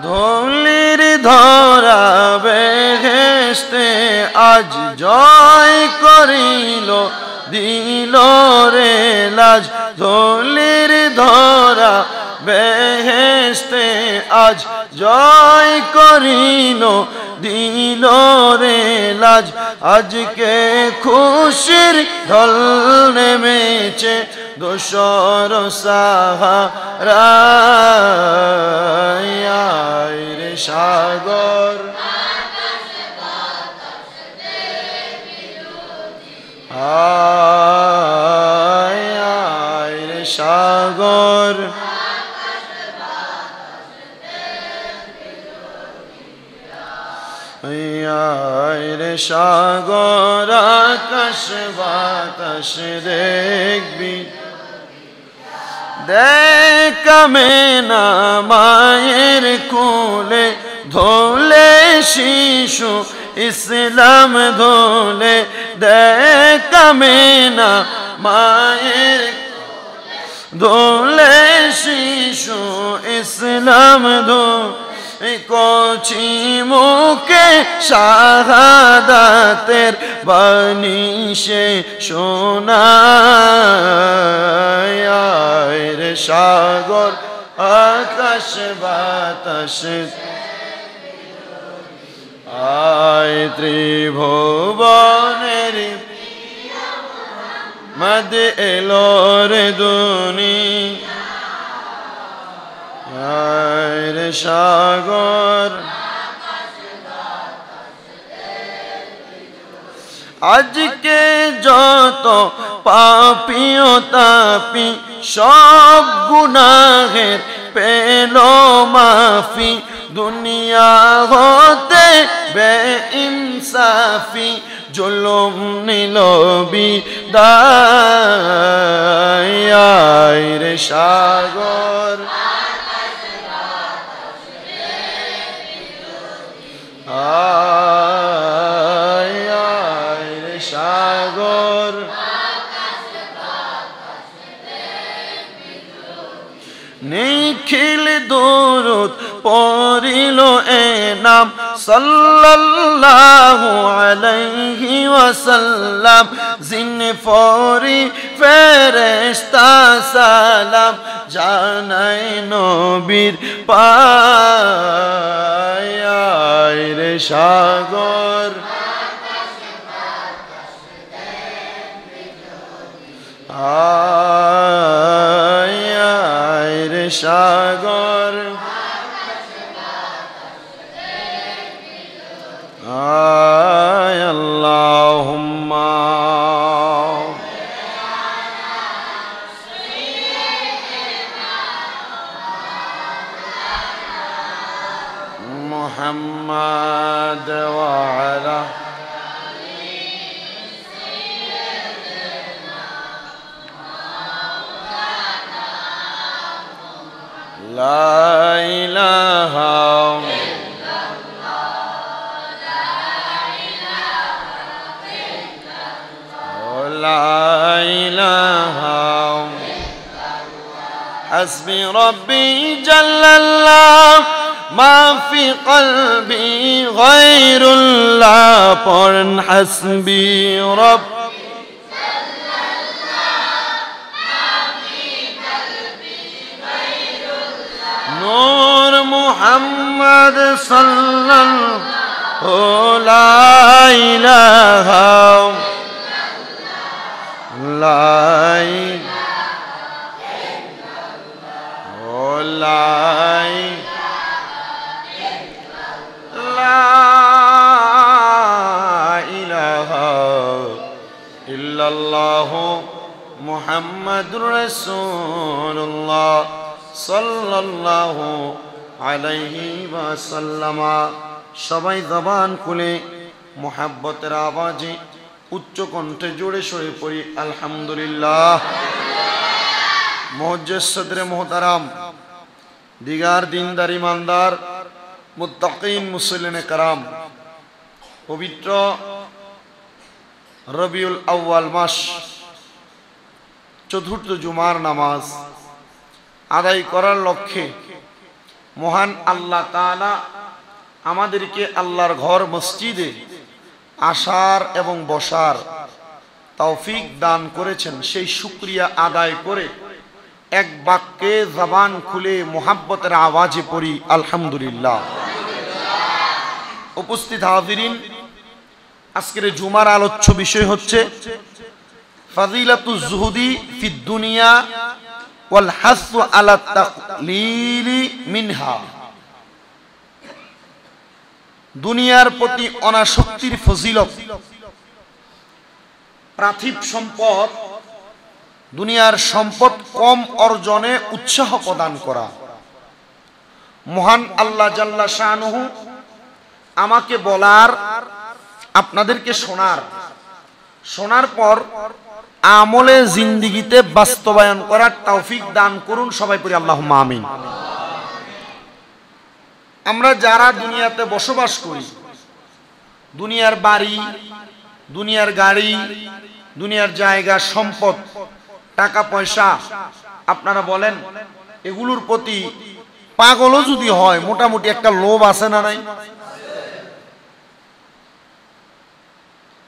ধুলির ধরা বেহেশতে আজ জয় করিল দিল রে লাজ ধুলির ধরা বেহেশতে আজ জয় করিল দিল রে লাজ আজকে খুশির ঢল নেমেছে দোসর সাহারা রে সাগর রে সাগর রে সাগর আকাশ বাতাস দেখবি দেখামে না মায়ের কোলে ধোলে শিশু ইসলাম ধোলে দেখামে না মায়ের ধোলে শিশু ইসলাম ধোলে কচি মুখে শাহাদাতের বাণী সে শোনায় রে সাগর আকাশ বাতাস আয় ত্রিভুবনের মদ এলো রে দুনিয়া রে সাগর আজকে যত পাপী ও তাপী সব গুনাহের পেল মাফি দুনিয়া হতে বেইনসাফি জুলুম নিল বিদায় রে সাগর রে সাগর নিখিল দরুদ পড়িল এ নাম সাল্লাল্লাহু আলাইহি ওয়াসাল্লাম জিন ফরি ফেরেশতা সালাম জানাই নবীর পায় রে সাগর রে সাগর আল্লাহুম্মা মুহাম্মাদ ওয়া আলা লা ইলাহা حسبي ربي جل الله ما في قلبي غير الله قرن حسبي ربي نور محمد صلى الله لا إله لا إله ইল্লাল্লাহ মুহাম্মাদুর রাসূলুল্লাহ সাল্লাল্লাহু আলাইহি ওয়াসাল্লাম। সবাই জবান খুলে মুহাব্বতের আওয়াজে উচ্চ কণ্ঠে জোরে সরে পড়ি আলহামদুলিল্লাহ। মুআজ্জিজ সদরে মুহতারাম, দিগার দিনদার ইমানদার মুত্তাকিন মুসলিনে কারাম, পবিত্র রবিউল আউয়াল মাস চতুর্থ জুমার নামাজ আদায় করার লক্ষ্যে মহান আল্লাহ তাআলা আমাদেরকে আল্লাহর ঘর মসজিদে আসার এবং বসার তৌফিক দান করেছেন। সেই শুকরিয়া আদায় করে এক বাক্যে জবান খুলে মোহাব্বতের আওয়াজে পড়ি আলহামদুলিল্লাহ। উপস্থিত হাজিরিন, আজকের জুমার আলোচ্য বিষয় হচ্ছে ফাজিলাতুজ জুহুদি ফিদ দুনিয়া ওয়াল হাসু আলা তাকলিলি মিনহা। দুনিয়ার প্রতি অনাসক্তির ফজিলত, পার্থিব সম্পদ, দুনিয়ার সম্পদ কম অর্জনে উৎসাহ প্রদান করা। মহান আল্লাহ জাল্লা শানুহু আমাকে বলার, আপনাদেরকে শোনার পর আমলে জিন্দিগিতে বাস্তবায়ন করার তৌফিক দান করুন। সবাই পড়ি আল্লাহুম্মা আমিন। আমরা যারা দুনিয়াতে বসবাস করি, দুনিয়ার বাড়ি, দুনিয়ার গাড়ি, দুনিয়ার জায়গা, সম্পদ, টাকা পয়সা, আপনারা বলেন এগুলোর প্রতি পাগলও যদি হয় মোটামুটি একটা লোভ আছে না নাই?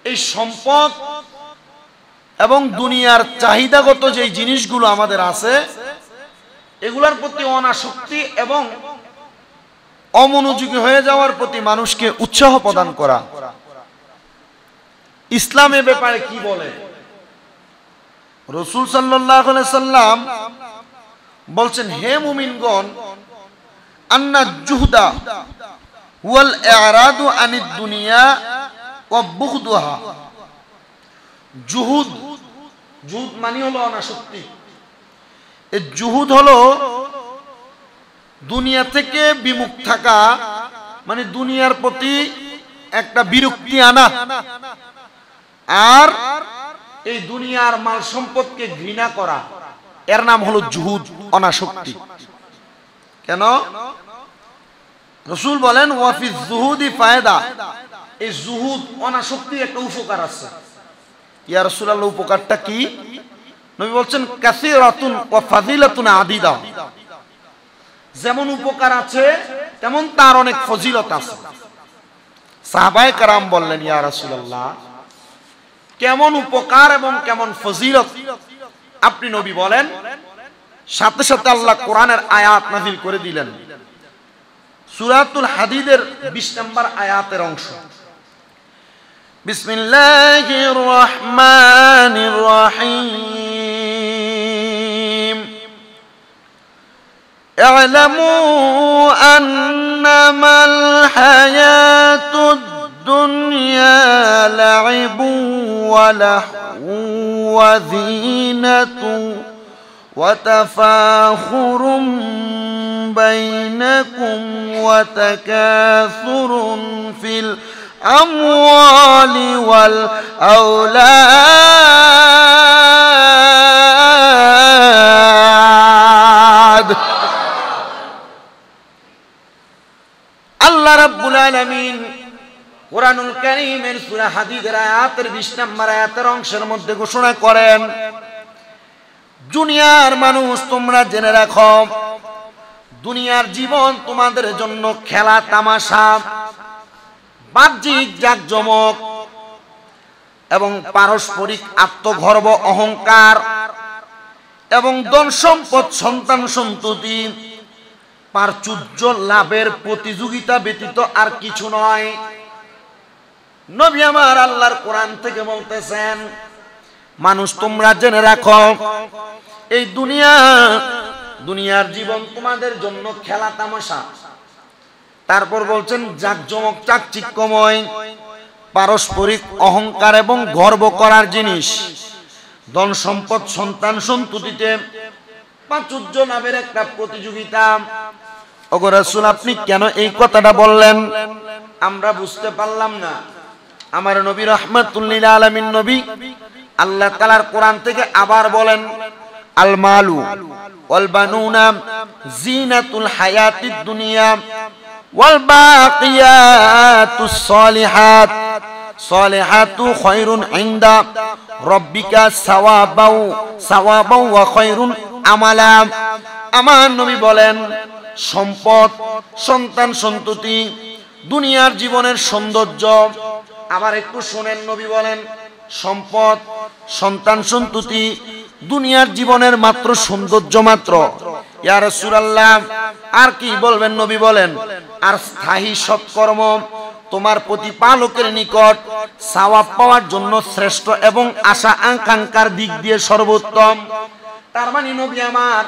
এই সম্পদ এবং দুনিয়ার চাহিদাগত যে জিনিসগুলো আমাদের আছে এগুলোর প্রতি অনাসক্তি এবং অমনোযোগী হয়ে যাওয়ার প্রতি মানুষকে উৎসাহ প্রদান করা। ইসলামের ব্যাপারে কি বলে? রাসূল সাল্লাল্লাহু আলাইহি সাল্লাম বলছেন, হে মুমিনগণ, আন্না জুহদা ওয়াল ইরাদু আনিদ দুনিয়া ওয়া বুগদুহা। জুহুদ মানে হলো অনাসক্তি। এই জুহুদ হলো দুনিয়া থেকে বিমুখ থাকা, মানে দুনিয়ার প্রতি একটা বিরক্তি আনা, আর এই দুনিয়ার মাল সম্পদকে ঘৃণা করা, এর নাম হলো জুহুদ, অনাসক্তি। কেন? রাসূল বলেন ওয়া ফি যুহুদি ফায়দা। এই জুহুদ, অনাসক্তির একটা উপকার আছে। ইয়া রাসূলুল্লাহ, উপকারটা কি? নবী বলছেন কাসীরাতুন ওয়া ফাজিলাতুন আদিদা। যেমন উপকার আছে তেমন তার অনেক ফজিলত আছে। সাহাবায়ে কেরাম বললেন, ইয়া রাসূলুল্লাহ, কেমন উপকার এবং কেমন ফজিলত আপনি নবী বলেন। সাথে সাথে আল্লাহ কোরআনের আয়াত নাযিল করে দিলেন। সূরাতুল হাদীদের 20 নম্বর আয়াতের অংশ। বিসমিল্লাহির রহমানির রহিম। ই'লামু আন্নামাল হায়াতুদ দুনিয়া লা'iবু ওয়া লাহু ওয়া যীনাতু ওয়া তাফাখুরুম বাইনাকুম ওয়া তাকাসুরুন ফিল আমওয়ালি ওয়াল আওলাদ। আল্লাহ রাব্বুল আলামিন কোরআনুল কারীমের সূরা হাদীদের আয়াতের 20 নম্বর আয়াতের অংশের মধ্যে ঘোষণা করেন, দুনিয়ার মানুষ তোমরা জেনে রাখো, দুনিয়ার জীবন তোমাদের জন্য খেলা তামাশা, বাহ্যিক জাকজমক এবং পারস্পরিক আত্মগর্ব, অহংকার এবং ধন সম্পদ, সন্তান সন্ততি, প্রাচুর্য লাভের প্রতিযোগিতা ব্যতীত আর কিছু নয়। নবী আমার আল্লাহর কোরআন থেকে বলতেছেন, মানুষ তোমরা জেনে রাখো, এই দুনিয়ার জীবন তোমাদের জন্য খেলা তামাশা। তারপর বলছেন জাকজমক, চাকচিক্যময়, পারস্পরিক অহংকার এবং গর্ব করার জিনিস, ধন সম্পদ, সন্তান সন্ততিতে প্রাচুর্য লাভের একটা প্রতিযোগিতা। ওগো রাসূল, আপনি কেন এই কথাটা বললেন? আমরা বুঝতে পারলাম না। আমার নবী রাহমাতুল লিল আলামিন নবী আল্লাহ তাআলার কোরআন থেকে আবার বলেন, আল মালু ওয়াল বানুনা জিনাতুল হায়াতিদ দুনিয়া ওয়াল বাকিয়াতুস সালিহাতু খায়রুন ইনদা রাব্বিকা সাওয়াবাও ওয়া খায়রুন আমালা। আমার নবী বলেন, সম্পদ, সন্তান সন্ততি, দুনিয়ার জীবনের সৌন্দর্য। আবার একটু শুনেন, নবী বলেন সম্পদ, সন্তান সন্ততি, দুনিয়ার জীবনের মাত্র সৌন্দর্য মাত্র। ইয়া রাসূলুল্লাহ, আর কি বলবেন? নবী বলেন আর স্থায়ী সৎকর্ম তোমার প্রতিপালকের নিকট সওয়াব পাওয়ার জন্য শ্রেষ্ঠ এবং আশা আকাঙ্ক্ষার দিক দিয়ে সর্বোত্তম। তার মানে নবী আমার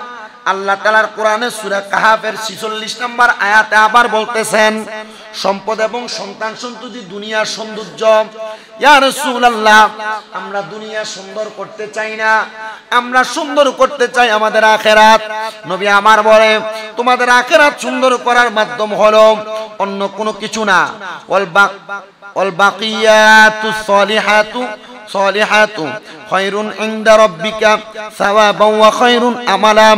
আল্লাহ তাআলার কোরআনে সূরা কাহাফের 46 নম্বর আয়াতে আবার বলতেছেন সম্পদ এবং সন্তান সন্ততি দুনিয়ার সৌন্দর্য। ইয়া রাসূলুল্লাহ, আমরা দুনিয়া সুন্দর করতে চাই না, আমরা সুন্দর করতে চাই আমাদের আখিরাত। নবী আমার বলে তোমাদের আখিরাত সুন্দর করার মাধ্যম হলো অন্য কোনো কিছু না। ওয়াল বাকিয়াতুস সলিহাতু খায়রুন ইনদা রাব্বিকা সাওয়াবান ওয়া খায়রুন আমালা।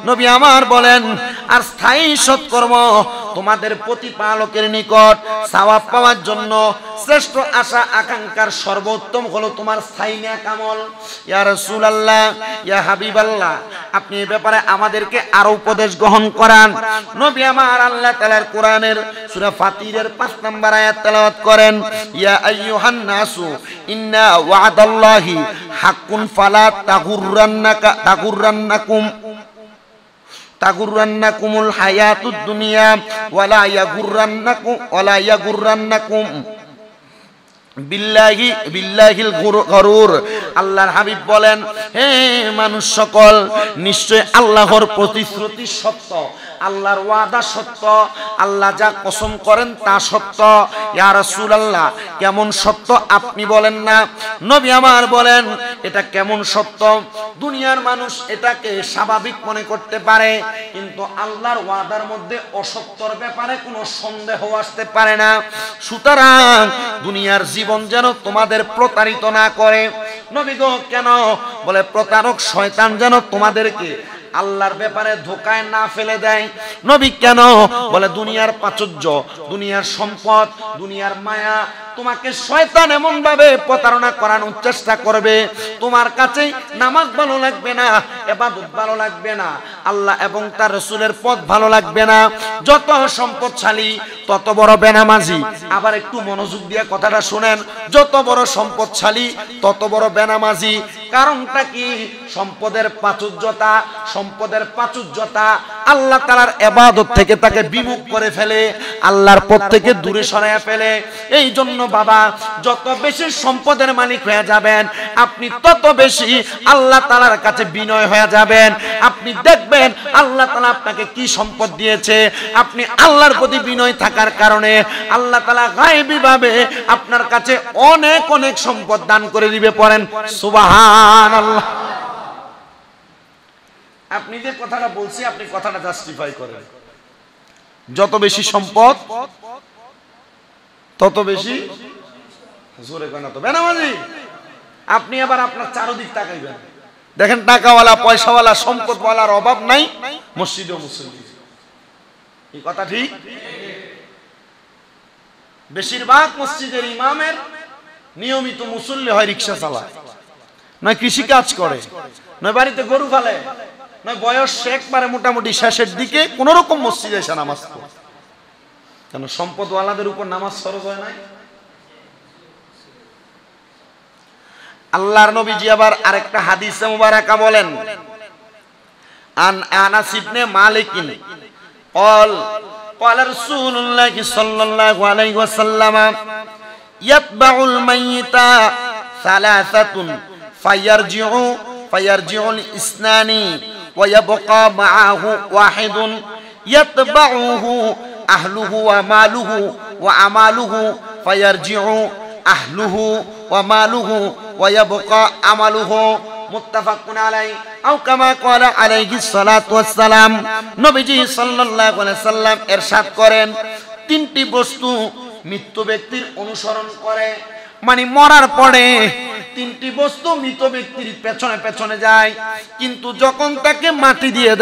নবী আমার বলেন আর স্থায়ী সৎকর্ম তোমাদের প্রতিপালকের নিকট সওয়াব পাওয়ার জন্য শ্রেষ্ঠ আশা আকাঙ্ক্ষার সর্বোত্তম হলো তোমার স্থায়ী নেক আমল। ইয়া রাসূলুল্লাহ, ইয়া হাবিবাল্লাহ, আপনি এই ব্যাপারে আমাদেরকে আরো উপদেশ গ্রহণ করান। নবী আমার আল্লাহ তাআলার কোরআনের সূরা ফাতিরের 5 নম্বর আয়াত তেলাওয়াত করেন, ইয়া আইয়ুহান নাসু ইন্না ওয়া'দাল্লাহি হাক্কুন ফালা তাগুররান্নাকুমুল হায়াতুদ দুনিয়া ওয়ালা ইয়াগুররান্নাকুম বিল্লাহিল গরুর। আল্লাহর হাবিব বলেন হে মানুষ সকল, নিশ্চয় আল্লাহর প্রতিশ্রুতি সত্য, আল্লাহর ওয়াদা সত্য, আল্লাহ যা কসম করেন তা সত্য। ইয়া রাসূলুল্লাহ, কেমন সত্য আপনি বলেন না? নবী আমার বলেন এটা কেমন সত্য? দুনিয়ার মানুষ এটাকে স্বাভাবিক মনে করতে পারে, কিন্তু আল্লাহর ওয়াদার মধ্যে অসত্যর ব্যাপারে কোনো সন্দেহ আসতে পারে না। সুতরাং দুনিয়ার জীবন যেন তোমাদের প্রতারিত না করে। নবী গো, কেন? বলে প্রতারক শয়তান যেন তোমাদেরকে আল্লাহর ব্যাপারে ধোকায় না ফেলে দেয়। নবী কেন? বলে দুনিয়ার প্রাচুর্য, দুনিয়ার সম্পদ, দুনিয়ার মায়া, তোমাকে শয়তান এমন ভাবে প্রতারণা করানোর চেষ্টা করবে, তোমার কাছে নামাজ ভালো লাগবে না, ইবাদত ভালো লাগবে না, আল্লাহ এবং তার রাসূলের পথ ভালো লাগবে না। যত সম্পদশালী তত বড় বেনামাজি। আবার একটু মনোযোগ দিয়ে কথাটা শুনেন, যত বড় সম্পদশালী তত বড় বেনামাজি। কারণটা কি? সম্পদের প্রাচুর্যতা, সম্পদের প্রাচুর্যতা আল্লাহ তাআলার ইবাদত থেকে তাকে বিমুখ করে ফেলে, আল্লাহর পথ থেকে দূরে সরায় ফেলে। এই জন্য বাবা, যত বেশি সম্পদের মালিক হয়ে যাবেন আপনি তত বেশি আল্লাহ তাআলার কাছে বিনয় হয়ে যাবেন। আপনি দেখবেন আল্লাহ তাআলা আপনাকে কি সম্পদ দিয়েছে, আপনি আল্লাহর প্রতি বিনয় থাকার কারণে আল্লাহ তাআলা গায়বী ভাবে আপনার কাছে অনেক অনেক সম্পদ দান করে দিবে। পড়েন সুবহানাল্লাহ। আপনি যে কথাটা বলছি আপনি কথাটা জাস্টিফাই করেন। যত বেশি সম্পদ তত বেশি জোরে কেন তো বেনামাজি। আপনি আবার আপনার চারদিক তাকাইবেন, দেখেন টাকাওয়ালা, পয়সাওয়ালা, সম্পদওয়ালার অভাব নাই, মসজিদেও মুসল্লি। এই কথা ঠিক? বেশিরভাগ মসজিদের ইমামের নিয়মিত মুসল্লি হয় রিকশা চালায়, নয় কৃষি কাজ করে, নয় বাড়িতে গরু ফালে, নয় বয়স একবারে মোটামুটি শেষের দিকে কোন রকম মসজিদে এসে নামাজ পড়ে। কেন? সম্পদওয়ালাদের উপর নামাজ ফরজ হয় নাই। আল্লাহর নবীজি আবার আরেকটা হাদিসে মুবারাকা বলেন, আনাস ইবনে মালিক قال رسول الله صلى الله عليه وسلم يتبع الميت ثلاثة فيرجع الاثنان ويبقى معه واحد يتبعه أهله وماله وعماله فيرجع أهله وماله ويبقى عمله মুত্তাফাকুন আলাইহি আও কামা ক্বালা আলাইহিস সালাতু ওয়াস সালাম। নবীজি সাল্লাল্লাহু আলাইহি সাল্লাম ইরশাদ করেন, তিনটি বস্তু মৃত ব্যক্তির অনুসরণ করে, মানে মরার পরে তিনটি বস্তু মৃত ব্যক্তির পেছনে পেছনে যায়, কিন্তু যখন তাকে মাটি দিয়ে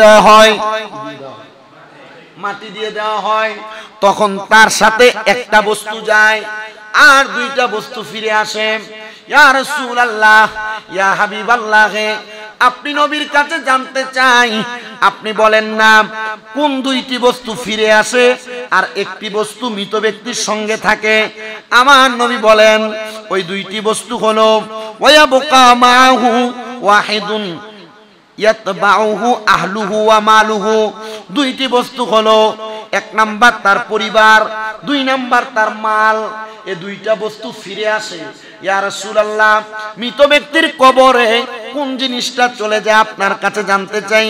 দেওয়া হয় তখন তার সাথে একটা বস্তু যায় আর দুইটা বস্তু ফিরে আসে। ইয়া রাসূলুল্লাহ, ইয়া হাবিবাল্লাহ, আপনি নবীর কাছে জানতে চাই, আপনি বলেন না কোন দুইটি বস্তু ফিরে আসে আর একটি বস্তু মৃত ব্যক্তির সঙ্গে থাকে। আমার নবী বলেন ওই দুইটি বস্তু হলো ওয়ায়াবকা মাহু ওয়াহিদুন ইয়াতবাউহু আহলুহু ওয়া মালুহু। দুইটি বস্তু হলো, এক নাম্বার তার পরিবার, দুই নাম্বার তার মাল। এই দুইটা বস্তু ফিরে আসে। ইয়া রাসূলুল্লাহ, মৃত ব্যক্তির কবরে কোন জিনিসটা চলে যায় আপনার কাছে জানতে চাই।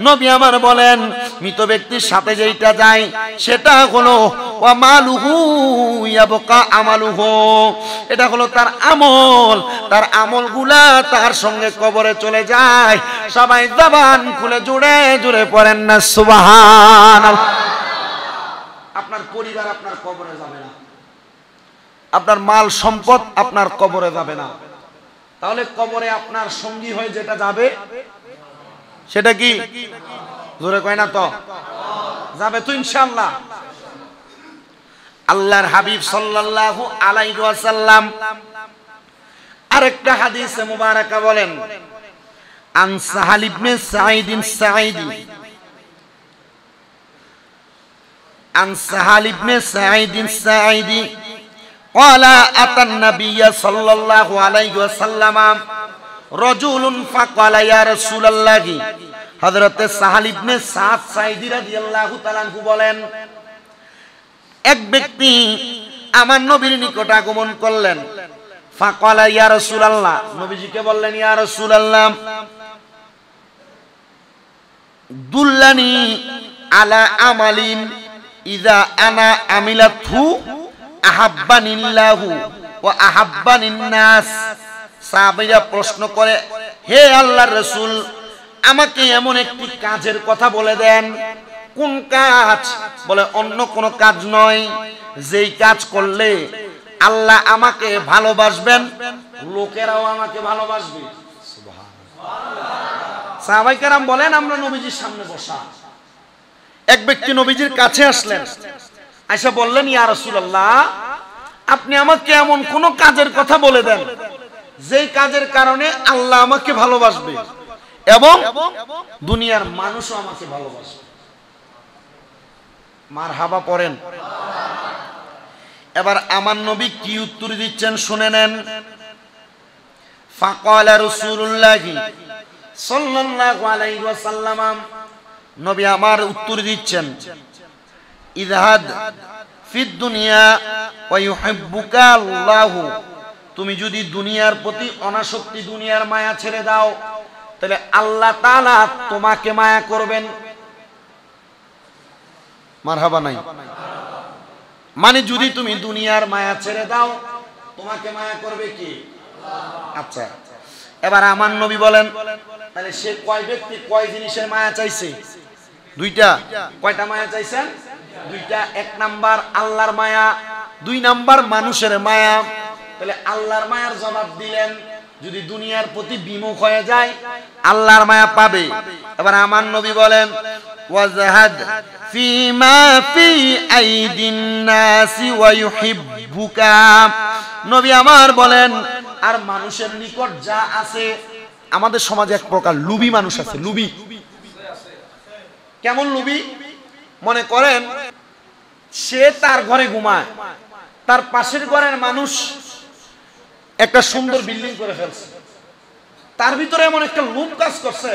নবী আমার বলেন মৃত ব্যক্তির সাথে যেটা যায় সেটা হলো ওয়া মালুহু ইয়াবকা আমালুহু। এটা হলো তার আমল, তার আমলগুলা তার সঙ্গে কবরে চলে যায়। সবাই জবান খুলে জুড়ে জুড়ে পড়েন না সুবহানাল্লাহ। আপনার পরিবার আপনার কবরে যাবে না, আপনার মাল সম্পদ আপনার কবরে যাবে না। তাহলে কবরে আপনার সঙ্গী হয়ে যেটা যাবে সেটা কি? জোরে কয় না তো? যাবে তো ইনশাআল্লাহ। আল্লাহর হাবিব সাল্লাল্লাহু আলাইহি ওয়াসাল্লাম আরেকটা হাদিসে মুবারাকা বলেন, আন সাহাল ইবনে সাঈদ সাঈদি, عن سهل بن سعيد الساعدي قال أتى النبي صلى الله عليه وسلم رجل فقال يا رسول الله। হযরত সাহাল ইবনে সাদ সাঈদী রাদিয়াল্লাহু তাআলা আনহু বলেন, এক ব্যক্তি আমার নবীর নিকট আগমন করলেন। ফাকালা ইয়া রাসূলুল্লাহ, নবীজিকে বললেন ইয়া রাসূলুল্লাহ দুল্লানি আলা আমালিন ইযা আনা আমিলাতহু আহাব্বানিল্লাহু ওয়া আহাব্বানিন নাস। সাহাবীরা প্রশ্ন করে, হে আল্লাহর রাসূল, আমাকে এমন একটি কাজের কথা বলে দেন। কোন কাজ? বলে অন্য কোন কাজ নয়, যেই কাজ করলে আল্লাহ আমাকে ভালোবাসবেন, লোকেরাও আমাকে ভালোবাসবে। সুবহানাল্লাহ। সাহাবায়ে কেরাম বলেন আমরা নবীজির সামনে বসা, এক ব্যক্তি নবীজির কাছে আসলেন, আয়েশা বললেন ইয়া রাসূলুল্লাহ, আপনি আমাকে এমন কোন কাজের কথা বলে দেন যেই কাজের কারণে আল্লাহ আমাকে ভালোবাসবে এবং দুনিয়ার মানুষও আমাকে ভালোবাসবে। মারহাবা পড়েন। এবার আমার নবী কি উত্তর দিচ্ছেন শুনে নেন। ফাকালা রাসূলুল্লাহ সাল্লাল্লাহু আলাইহি ওয়াসাল্লাম, নবী আমার উত্তর দিচ্ছেন, ইযহাদ ফিদ দুনিয়া ওয়া ইউহিব্বুকা আল্লাহু। তুমি যদি দুনিয়ার প্রতি অনাসক্তি, দুনিয়ার মায়া ছেড়ে দাও, তাহলে আল্লাহ তাআলা তোমাকে মায়া করবেন। মারহাবা নাই? মানে যদি তুমি দুনিয়ার মায়া ছেড়ে দাও, তোমাকে মায়া করবে কি? আল্লাহ। আচ্ছা, এবার আমার নবী বলেন তাহলে সে কয় ব্যক্তি কয় জিনিসের মায়া চাইছে? দুইটা। কয়টা মায়া চাইছেন? দুইটা। এক নাম্বার আল্লাহর মায়া, দুই নাম্বার মানুষের মায়া। তাহলে আল্লাহর মায়ার জবাব দিলেন, যদি দুনিয়ার প্রতি বিমুখ হয়ে যায় আল্লাহর মায়া পাবে। এবার আমার নবী বলেন ওয়াজহাদ ফিমা ফি আইদিন নাসি ওয়া ইউহিব্বুকা। নবী আমার বলেন আর মানুষের নিকট যা আছে, আমাদের সমাজে এক প্রকার লুবি মানুষ আছে। লুবি কেমন লুবি? মনে করেন সে তার ঘরে ঘুমায়, তার পাশের ঘরের মানুষ একটা সুন্দর বিল্ডিং করে ফেলছে, তার ভিতরে এমন একটা লোভ কাজ করছে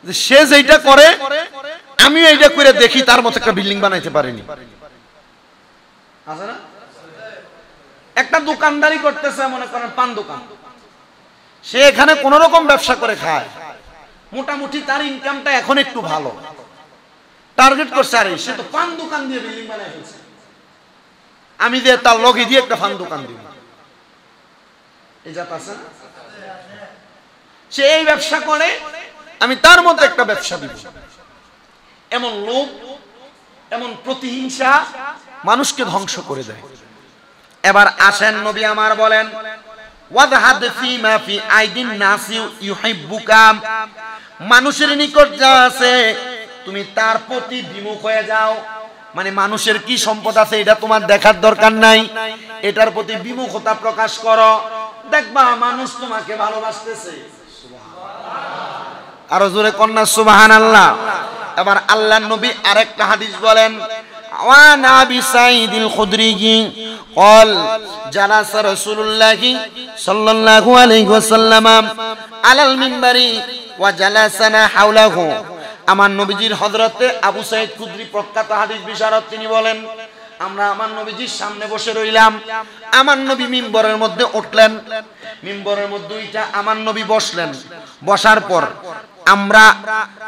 যে সে যেটা করে আমি এইটা করে দেখি তার মতো একটা বিল্ডিং বানাইতে পারিনি। আছে না? একটা দোকানদারি করতেছে, মনে করেন পান দোকান, সে এখানে কোন রকম ব্যবসা করে খায়, মোটামুটি তার ইনকামটা এখন একটু ভালো। টার্গেট করছে আরে সে তো পান দোকান দিয়ে বিল্ডিং বানাই ফেলছে, আমি দিয়ে তার লগে দিয়ে একটা পান দোকান দিব। এই জাত আছে না? সে এই ব্যবসা করে, আমি তার মতো একটা ব্যবসা দিব। এমন লোভ, এমন প্রতিহিংসা মানুষকে ধ্বংস করে দেয়। এবার আসেন নবী আমার বলেন ওয়াজহাদ ফিমা ফি আইদিন নাসি ইউহিব্বুকা। মানুষের নিকট যা আছে তুমি তার প্রতি বিমুখ হয়ে যাও। মানে মানুষের কি সম্পদ আছে এটা তোমার দেখার দরকার নাই, এটার প্রতি বিমুখতা প্রকাশ করো, দেখবা মানুষ তোমাকে ভালোবাসতেছে। সুবহানাল্লাহ। আরো জোরে কন্যা সুবহানাল্লাহ। এবার আল্লাহর নবী আরেকটা হাদিস বলেন, ওয়ান আবি সাঈদুল খুদরি قال جلس رسول الله صلى الله عليه وسلم على المنبر وجلسنا حوله। আমার নবীজির হযরতে আবু সাঈদ খুদরি প্রখ্যাত হাদিস বিশারদ, তিনি বলেন আমরা আমার নবীজির সামনে বসে রইলাম। আমার নবী মিম্বরের মধ্যে উঠলেন, মিম্বরের মধ্যে উঠা আমার নবী বসলেন। বসার পর আমরা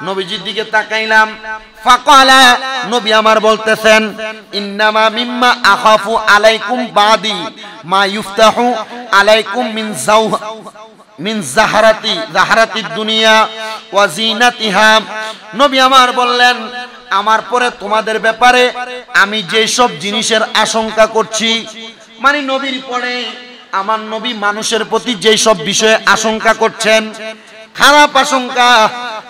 নবীজির দিকে তাকাইলাম। ফাকালা, নবী আমার বলতেছেন, ইন্নামা মিম্মা আখাফু আলাইকুম বাদি মা ইফতাহু আলাইকুম মিন জাহারাতি দুনিয়া ওয়া জিনাতিহা। নবী আমার বললেন, আমার পরে তোমাদের ব্যাপারে আমি যেই সব জিনিসের আশঙ্কা করছি, মানে নবীর পরে আমার নবী মানুষের প্রতি যেই সব বিষয়ে আশঙ্কা করছেন, খারাপ আশঙ্কা,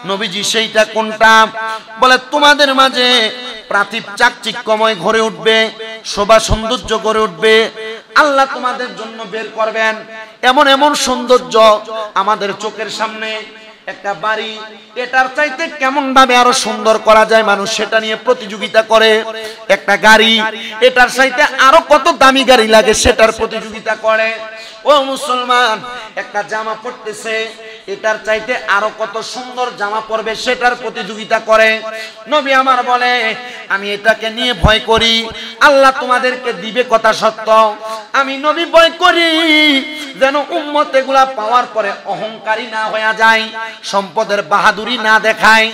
নবীজি সেইটা কোনটা? বলে তোমাদের মাঝে পার্থিব চাকচিক্যময় ঘরে উঠবে, শোভা সৌন্দর্য গড়ে উঠবে, আল্লাহ তোমাদের জন্য বের করবেন এমন এমন সৌন্দর্য। আমাদের চোখের সামনে একটা বাড়ি, এটার চাইতে কেমন ভাবে আরো সুন্দর করা যায় মানুষ সেটা নিয়ে প্রতিযোগিতা করে। একটা গাড়ি, এটার চাইতে আরো কত দামি গাড়ি লাগে সেটার প্রতিযোগিতা করে। ও মুসলমান, একটা জামা পরতেছে, এটার চাইতে আরো কত সুন্দর জামা পরবে সেটার প্রতিযোগিতা করে। নবী আমার বলে, আমি এটাকে নিয়ে ভয় করি, আল্লাহ তোমাদেরকে দিবে কথা সত্য, আমি নবী ভয় করি যেন উম্মত এগুলা পাওয়ার পরে অহংকারী না হয়ে যায়, সম্পদের বাহাদুরি না দেখায়,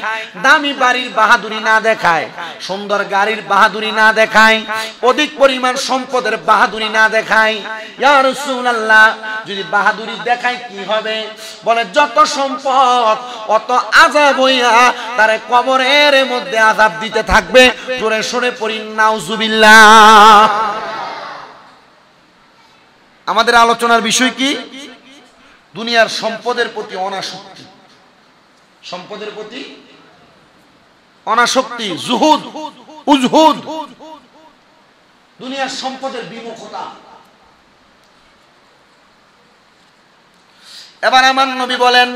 দামি বাড়ির বাহাদুরি না দেখায়, সুন্দর গাড়ির বাহাদুরি না দেখায়, অধিক পরিমাণ সম্পদের বাহাদুরি না দেখায়। ইয়া রাসূলুল্লাহ, যদি বাহাদুরি দেখায় কি হবে? বলে যত সম্পদ অত আযাব হইয়া তারে কবরের মধ্যে আযাব দিতে থাকবে। জোরে সরে পড়ি নাউজুবিল্লাহ। আমাদের আলোচনার বিষয় কি? দুনিয়ার সম্পদের প্রতি অনাসক্তি, সম্পদের প্রতি অনাসক্তি, জুহুদ, উজহুদ, দুনিয়ার সম্পদের বিমুখতা। এবার আমার নবী বলেন,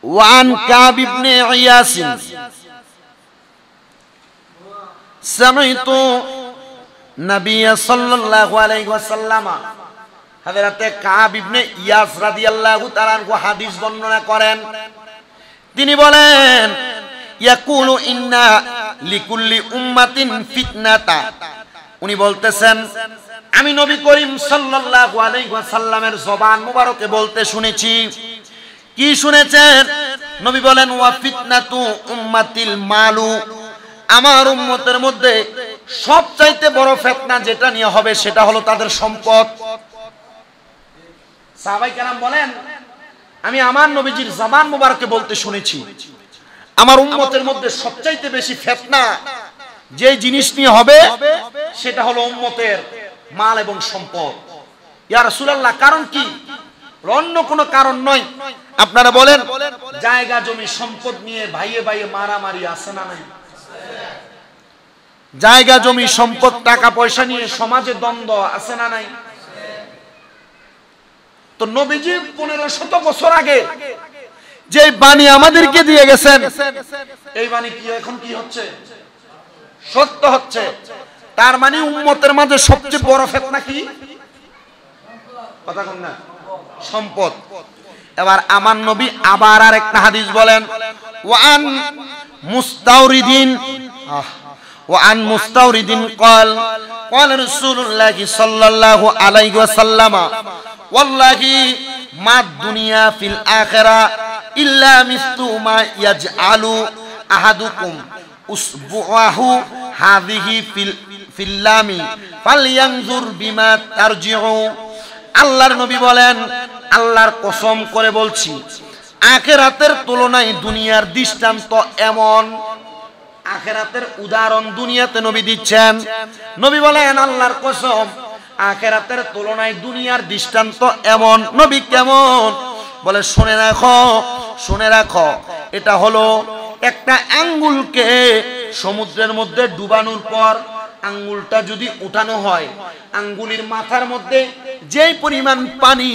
ওয়ান কাব ইবনে ইয়াসিন সামিতু নবী সাল্লাল্লাহু আলাইহি ওয়াসাল্লাম, হযরতে কাব ইবনে ইয়াস রাদিয়াল্লাহু তাআলা আনহু হাদিস বর্ণনা করেন। তিনি বলেন, ইয়াকুলু ইন্না লিকুল্লি উম্মাতিন ফিতনাতা। উনি বলতেছেন, আমি নবী করিম সাল্লাল্লাহু আলাইহি ওয়াসাল্লামের জবান মুবারকে বলতে শুনেছি। কি শুনেছেন? নবী বলেন, ওয়া ফিতনাতু উম্মাতিল মালু, আমার উম্মতের মধ্যে সবচাইতে বড় ফিতনা যেটা নিয়ে হবে সেটা হলো তাদের সম্পদ। সাহাবায়ে কেরাম বলেন, আমি আমার নবীজির জবান মুবারকে বলতে শুনেছি, আমার উম্মতের মধ্যে সবচাইতে বেশি ফিতনা যে জিনিস নিয়ে হবে সেটা হলো উম্মতের মাল এবং সম্পদ। ইয়া রাসূলুল্লাহ, কারণ কি? অন্য কোনো কারণ নয়। আপনারা বলেন, জায়গা জমি সম্পদ নিয়ে ভাইয়ে ভাইয়ে মারামারি আছে না নাই? জায়গা জমি সম্পদ টাকা পয়সা নিয়ে সমাজে দ্বন্দ্ব আছে না নাই? তো নবীজি 1500 বছর আগে যে বাণী আমাদেরকে দিয়ে গেছেন, এই বাণী কি এখন কি হচ্ছে? সত্য হচ্ছে। তার মানে উম্মতের মাঝে সবচেয়ে বড় ফিতনা কি? কথা কন না, সম্পদ। এবার আমার নবী আবার আরেকটা হাদিস বলেন, ওয়ান মুস্তাওরিদিন قال قال رسول الله صلى الله عليه وسلم والله ما الدنيا في الآخرة إلا مثل ما يجعل أحدكم أصبعه هذه في اللام فلينظر بما ترجع। আল্লাহর নবী বলেন, আল্লাহর কসম করে বলছি, আখিরাতের তুলনায় দুনিয়ার দৃষ্টান্ত এমন। আখিরাতের উদাহরণ দুনিয়াতে নবী দিচ্ছেন। নবী বলেন, আল্লাহর কসম, আখিরাতের তুলনায় দুনিয়ার দৃষ্টান্ত এমন। নবী কেমন? বলে শুনে রাখো, শুনে রাখো, এটা হলো একটা আঙ্গুলকে সমুদ্রের মধ্যে ডুবানোর পর আঙ্গুলটা যদি উঠানো হয়, আঙ্গুলির মাথার মধ্যে যেই পরিমাণ পানি,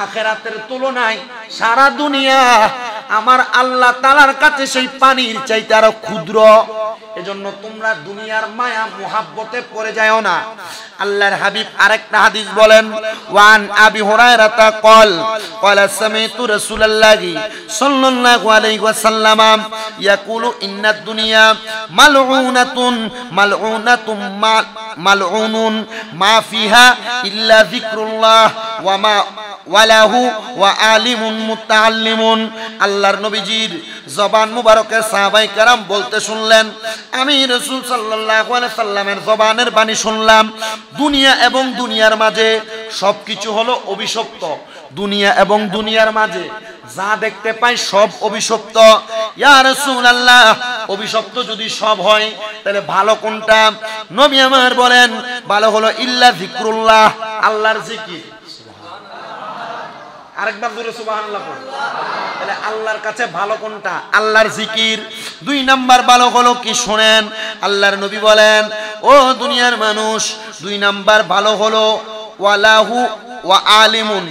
আখিরাতের তুলনায় সারা দুনিয়া আমার আল্লাহ তাআলার কাছে সেই পানির চাইতে আরো ক্ষুদ্র। এজন্য তোমরা দুনিয়ার মায়া মুহাব্বতে পড়ে যাও না। আল্লাহর হাবিব আরেকটা হাদিস বলেন, ওয়ান আবি হুরায়রা قال قال سمعت رسول الله صلى الله عليه وسلم يقول ان الدنيا ملعونة ملعونة ملعون ما فيها الا ذكر الله وما ওয়ালাহু ওয়া আলিমুন মুতাআল্লিমুন। আল্লাহর নবীজির জবান মুবারকে সাহাবায়ে কেরাম বলতে শুনলেন, আমি রাসূল সাল্লাল্লাহু আলাইহি সাল্লামের জবানের বাণী শুনলাম, দুনিয়া এবং দুনিয়ার মাঝে সবকিছু হলো অভিশপ্ত। দুনিয়া এবং দুনিয়ার মাঝে যা দেখতে পাই সব অভিশপ্ত। ইয়া রাসূলুল্লাহ, অভিশপ্ত যদি সব হয় তাহলে ভালো কোনটা? নবী আমার বলেন, ভালো হলো ইল্লা যিকরুল্লাহ, আল্লাহর জিকির। আরেকবার বলে সুবহানাল্লাহ। তাহলে আল্লাহর কাছে ভালো কোনটা? আল্লাহর জিকির। 2 নাম্বার ভালো হলো কি শুনেন, আল্লাহর নবী বলেন, ও দুনিয়ার মানুষ, 2 নাম্বার ভালো হলো ওয়ালাহু ওয়া আলিমুন।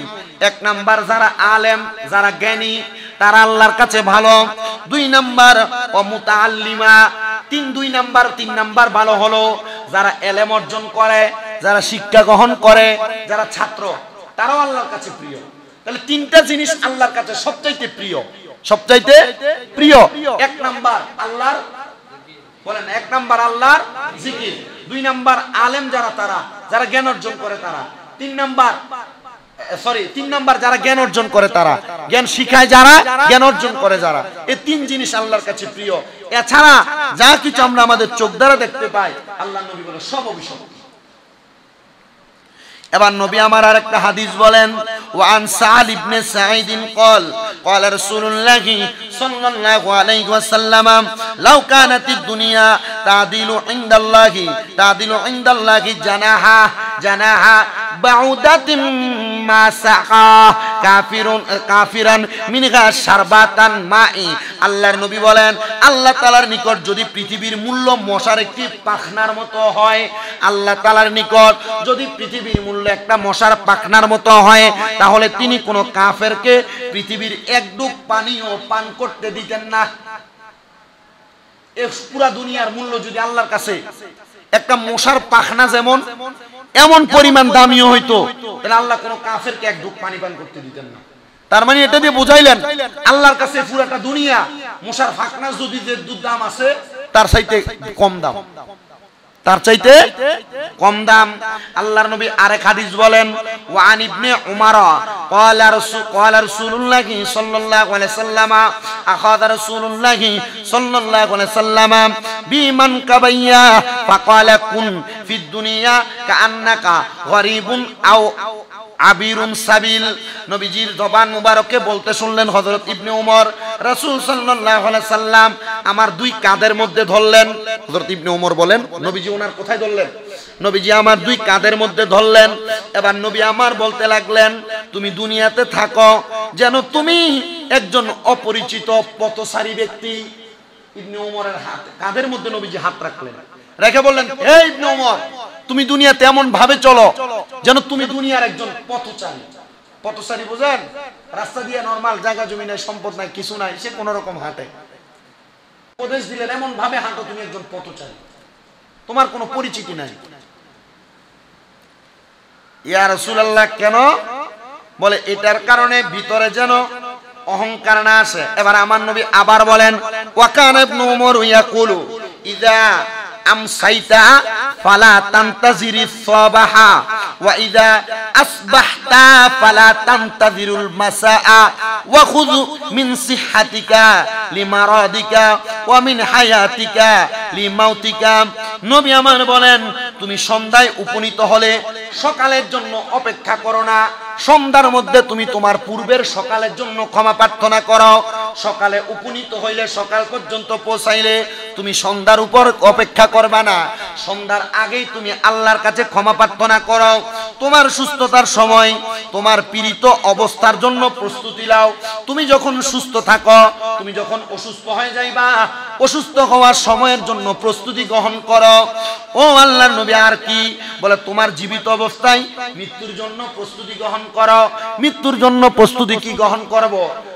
1 নাম্বার যারা আলেম, যারা জ্ঞানী, তারা আল্লাহর কাছে ভালো। 2 নাম্বার ও মুতাআল্লিমা। 2 নাম্বার ভালো হলো যারা ইলম অর্জন করে, যারা শিক্ষা গ্রহণ করে, যারা ছাত্র, তারাও আল্লাহর কাছে প্রিয়। তাহলে 3টা জিনিস আল্লাহর কাছে সবচাইতে প্রিয়, সবচাইতে প্রিয়। 1 নাম্বার আল্লাহর, বলেন 1 নাম্বার আল্লাহর জিকির। 2 নাম্বার আলেম যারা, তারা যারা জ্ঞান অর্জন করে তারা। 3 নাম্বার যারা জ্ঞান অর্জন করে তারা, জ্ঞান শিখায় যারা, জ্ঞান অর্জন করে যারা। এই 3 জিনিস আল্লাহর কাছে প্রিয়। এছাড়া যা কিছু আমরা আমাদের চোখ দ্বারা দেখতে পাই, আল্লাহর নবী বলে সব অভিশপ্ত। এবার নবী আমার আরেকটা হাদিস বলেন, ওয়ান সাল ইবনে সাঈদ قال قال رسول الله صلى الله عليه وسلم لو كانت الدنيا تعدل عند الله جناها بعودة ما سقى কাফিরান মিনহা শারবাতান মাই। আল্লাহর নবী বলেন, আল্লাহ তাআলার নিকট যদি পৃথিবীর মূল্য মশার একটি পাখনার মতো হয়, আল্লাহ তাআলার নিকট যদি পৃথিবীর মূল্য একটা মশার পাখনার মতো হয়, তাহলে তিনি কোনো কাফেরকে পৃথিবীর এক ডুব পানিও পান করতে দিতেন না। এই পুরা দুনিয়ার মূল্য যদি আল্লাহর কাছে একটা মশার পাখনা যেমন এমন পরিমাণ দামিও হইতো, তাহলে আল্লাহ কোনো কাফেরকে এক ডুব পানি পান করতে দিতেন না। তার মানে এটা দিয়ে বুঝাইলেন, আল্লাহর কাছে পুরাটা দুনিয়া মশার পাখনা যদি যে দাম আছে, তার চাইতে কম দাম, তার চাইতে কম দাম। আল্লাহর নবী আরেক হাদিস বলেন, ওয়ান ইবনে উমার قال رسول الله صلى الله عليه وسلم اخذ رسول الله صلى الله عليه وسلم بمن كبيا فقال كن في الدنيا كأنك غريب او আবিরুন সাবিল। নবীজির জবান মুবারকে বলতে শুনলেন হযরত ইবনে উমর, রাসূল সাল্লাল্লাহু আলাইহি সাল্লাম আমার 2 কাঁধের মধ্যে ধরলেন। হযরত ইবনে উমর বলেন, নবীজি ওনার কোথায় ধরলেন? নবীজি আমার 2 কাঁধের মধ্যে ধরলেন। এবার নবী আমার বলতে লাগলেন, তুমি দুনিয়াতে থাকো যেন তুমি একজন অপরিচিত পথচারী ব্যক্তি। ইবনে উমরের কাঁধের মধ্যে নবীজি হাত রাখলেন, রেখে বললেন, হে ইবনে উমর, তুমি দুনিয়াতে এমন ভাবে চলো যেন তুমি দুনিয়ার একজন পথচারী। পথচারী বুঝেন? রাস্তা দিয়ে নরমাল, জায়গা জমি নাই, সম্পদ নাই, কিছু নাই, সে কোন রকম হাঁটে। উপদেশ দিলেন, এমন ভাবে হাঁটো তুমি একজন পথচারী, তোমার কোনো পরিচিতি নাই। ইয়া রাসূলুল্লাহ, কেন? বলে এটার কারণে ভিতরে যেন অহংকার না আসে। এবার আমার নবী আবার বলেন, ওয়াকানা ইবনে উমর ইয়াকুলু ইযা আমসাইতা ফালা তানতাজিরিস সাবাহা ওয়া ইযা আসবাহতা ফালা তানতাজিরুল মাসাআ ওয়া খুয মিন সিহহাতিকা লিমারাদিকা ওয়া মিন হায়াতিকা লিমাউতিকা। নবী আমার বলেন, তুমি সন্ধ্যায় উপনীত হলে সকালের জন্য অপেক্ষা করো না, সন্ধ্যার মধ্যে তুমি তোমার পূর্বের সকালের জন্য ক্ষমা প্রার্থনা করো। সকালে উপনীত হইলে, সকাল পর্যন্ত পৌঁছাইলে তুমি সন্ধ্যার উপর অপেক্ষা করবা না, সন্ধ্যার আগেই তুমি আল্লাহর কাছে ক্ষমা প্রার্থনা করো। তোমার সুস্থতার সময়, তোমার পীড়িত অবস্থার জন্য প্রস্তুতি নাও। তুমি যখন সুস্থ থাকো, তুমি যখন অসুস্থ হয়ে যাইবা, অসুস্থ হওয়ার সময়ের জন্য প্রস্তুতি গ্রহণ করো। ও আল্লাহর নবী, আর কি বলে, তোমার জীবিত অবস্থায় মৃত্যুর জন্য প্রস্তুতি গ্রহণ করো। মৃত্যুর জন্য প্রস্তুতি কি গ্রহণ করব?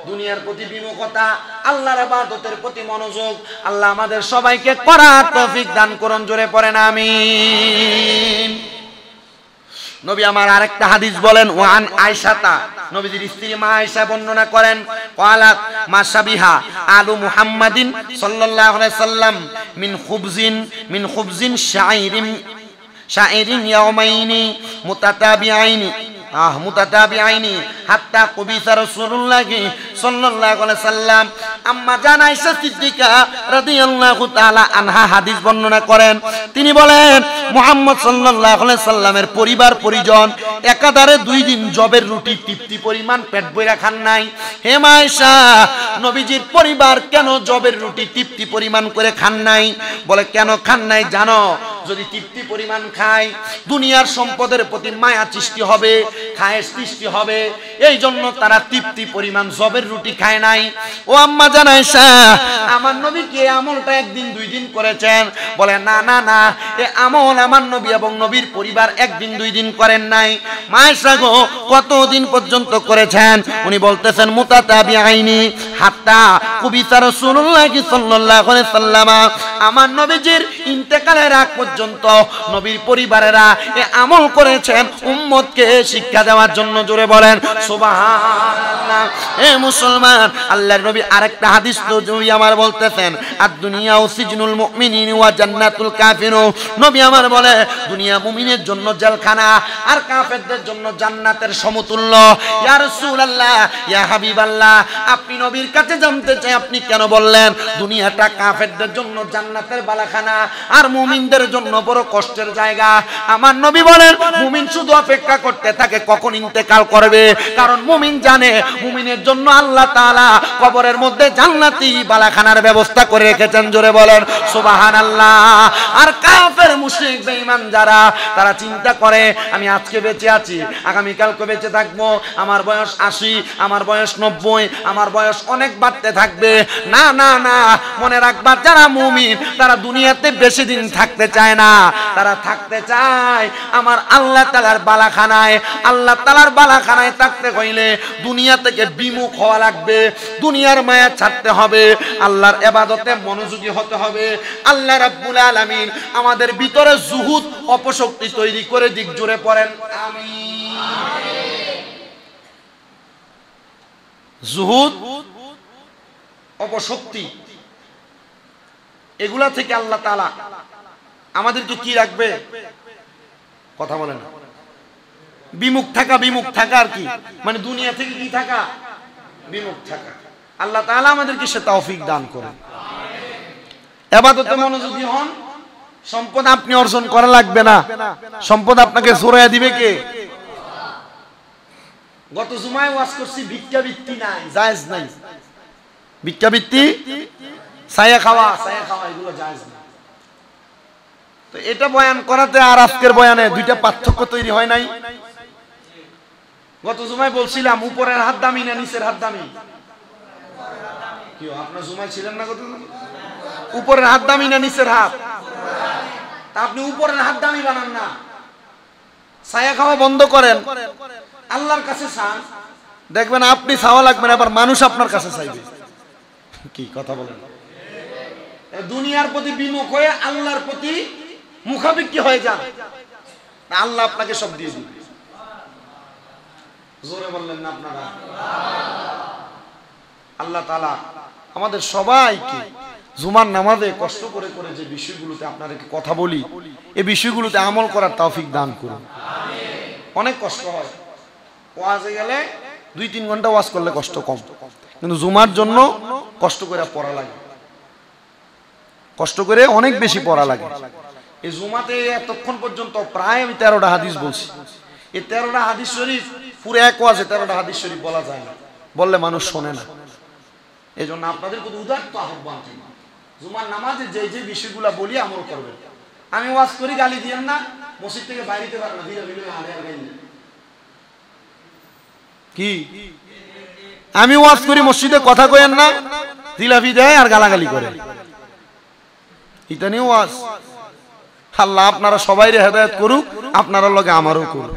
দুনিয়ার প্রতি বিমুখতা, আল্লাহর ইবাদতের প্রতি মনোযোগ। আল্লাহ আমাদের সবাইকে করার তৌফিক দান করুন, জোরে পড়েন আমিন। নবী আমার আরেকটা হাদিস বলেন, ওয়ান আয়েশাতা, নবীজির স্ত্রী মা আয়েশা বর্ণনা করেন, ক্বালাত মাশাবিহা আলু মুহাম্মাদিন সাল্লাল্লাহু আলাইহি সাল্লাম মিন খুবজিন শাইরিন ইয়াওমাইনি মুতাতাবিআইনি হাত্তা কুবিসা রাসূলুল্লাহ সাল্লাল্লাহু আলাইহি সাল্লাম। আম্মা জান আয়েশা সিদ্দিকা রাদিয়াল্লাহু তাআলা আনহা হাদিস বর্ণনা করেন, তিনি বলেন মুহাম্মদ সাল্লাল্লাহু আলাইহি সাল্লামের পরিবার পরিজন একাধারে 2 দিন জবের রুটি তৃপ্তি পরিমাণ পেট ভরে খান নাই। হে মা আয়েশা, নবীজির পরিবার কেন জবের রুটি তৃপ্তি পরিমাণ করে খান নাই? বলে কেন খান নাই জানো? যদি তৃপ্তি পরিমাণ খায়, দুনিয়ার সম্পদের প্রতি মায়া সৃষ্টি হবে, খায়েশ সৃষ্টি হবে, এই জন্য তারা তৃপ্তি পরিমাণ জবের রুটি খায় নাই। ও আম্মা জান আয়েশা, আমার নবী কি আমলটা 1 দিন 2 দিন করেছেন? বলে না না না, এ আমল আমার নবী এবং নবীর পরিবার 1 দিন 2 দিন করেন নাই। মা আয়েশা গো, কতদিন পর্যন্ত করেছেন? উনি বলতেছেন মুতাতাবিআইনি হাত্তা কুবিসা রাসূলুল্লাহ সাল্লাল্লাহু আলাইহি সাল্লাম, আমার নবীজির ইন্তেকালের আগ পর্যন্ত নবীর পরিবারেরা এ আমল করেছেন উম্মতকে শিক্ষা দেওয়ার জন্য, জোরে বলেন সুবহানাল্লাহ। হে মুসলমান, আল্লাহর নবী আরেকটা হাদিস তো নবী আমার বলতেছেন, আর দুনিয়া সিজনুল মুমিনিন ওয়া জান্নাতুল কাফিরু, নবী আমার বলে দুনিয়া মুমিনের জন্য জেলখানা আর কাফেরদের জন্য জান্নাতের সমতুল্য। ইয়া রাসূলুল্লাহ, ইয়া হাবিবাল্লাহ, আপনি নবীর কাছে জানতে চাই আপনি কেন বললেন দুনিয়াটা কাফেরদের জন্য জান্নাতের বালাখানা আর মুমিনদের জন্য বড় কষ্টের জায়গা? আমার নবী বলেন মুমিন শুধু অপেক্ষা করতে থাকে কখন ইন্তেকাল করবে, কারণ মুমিন জানে মুমিনের জন্য আল্লাহ তাআলা কবরের মধ্যে জান্নাতি বালাখানার ব্যবস্থা করে রেখেছেন, জোরে বলেন সুবহানাল্লাহ। আর কাফের মুশরিক বেঈমান যারা, তারা চিন্তা করে আমি আজকে বেঁচে আছি, আগামী কালকে বেঁচে থাকবো, আমার বয়স 80, আমার বয়স 90, আমার বয়স অনেক বাড়তে থাকবে। না না না, মনে রাখবা যারা মুমিন তারা দুনিয়াতে বেশি দিন থাকতে চায় না, তারা থাকতে চায় আমার আল্লাহ তাআলার বালাখানায়। আল্লাহ তাআলার বালাখানায় থাকতে হইলে দুনিয়া থেকে বিমুখ হওয়া লাগবে, দুনিয়ার মায়া ছাড়তে হবে, আল্লাহর ইবাদতে মনোযোগী হতে হবে। আল্লাহ রাব্বুল আলামিন আমাদের ভিতরে জুহুদ অপশক্তি তৈরি করে দিক, জোরে পড়েন আমিন। জুহুদ অপশক্তি এগুলা থেকে আল্লাহ তাআলা আমাদেরকে কি রাখবে? কথা বলেন, বিমুখ থাকা। বিমুখ থাকা আর কি মানে দুনিয়া থেকে কি থাকা? বিমুখ থাকা। আল্লাহ তাআলা আমাদেরকে সে তৌফিক দান করেন। ইবাদতে মনোযোগী হন। সম্পদ আপনি অর্জন করা লাগবে না, সম্পদ আপনাকে ছড়াইয়া দিবে কে? গত জুমায় ওয়াজ করছি ভিক্ষাবৃত্তি নাই, জায়েজ নাই। ভিক্ষাবৃত্তি, ছায়া খাওয়া এগুলো জায়েজ না। তো এটা বয়ান করাতে আর আজকের বয়ানে 2টা পার্থক্য তৈরি হয় নাই? গত জুমায় বলছিলাম উপরের হাত দামি না নিচের হাত দামি? কি আপনার জুমায় ছিলেন না গত? উপরের হাত দামি না নিচের হাত? তা আপনি উপরের হাত দামি বানান না, ছায়া খাওয়া বন্ধ করেন, আল্লাহর কাছে চান, দেখবেন আপনি চাওয়া লাগবে না, আবার মানুষ আপনার কাছে চাইবে। কি কথা বলেন? দুনিয়ার প্রতি বিমুখ হয়ে আল্লাহর প্রতি মুখাপেক্ষী হয়ে যান, আল্লাহ আপনাকে সব দিয়ে দিবে। জোরে বললেন না আপনারা? আল্লাহ তাআলা আমাদের সবাইকে জুমার নামাজে কষ্ট করে করে যে বিষয়গুলোতে আপনাদেরকে কথা বলি, এই বিষয়গুলোতে আমল করার তৌফিক দান করুন। অনেক কষ্ট হয়, ওয়াজে গেলে 2-3 ঘন্টা ওয়াজ করলে কষ্ট কম, কিন্তু জুমার জন্য কষ্ট করে পড়া লাগে, কষ্ট করে অনেক বেশি পড়া লাগে। এই জুমাতে এতক্ষণ পর্যন্ত প্রায় আমি 13টা হাদিস বলছি। এই 13টা হাদিস শরীফ পুরো এক ওয়াজে 13টা হাদিস শরীফ বলা যায় না, বললে মানুষ শোনে না। এই জন্য আপনাদের প্রতি উদাত্ত আহ্বান, জুমার নামাজে যে যে বিষয়গুলো বলি আমল করবেন। আমি ওয়াজ করি, গালি দিয়েন না, মসজিদ থেকে বাইরে পারেন না, ধীরে ধীরে হারে আর গাইলেন কি? আমি ওয়াজ করি, মসজিদে কথা কইেন না, জিলাপি দেয় আর গালাগালি করে, এটা নিয়ে ওয়াজ। আল্লাহ আপনারা সবাই হেদায়েত করুক, আপনারা লগে আমারও করুক,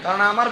কারণ আমার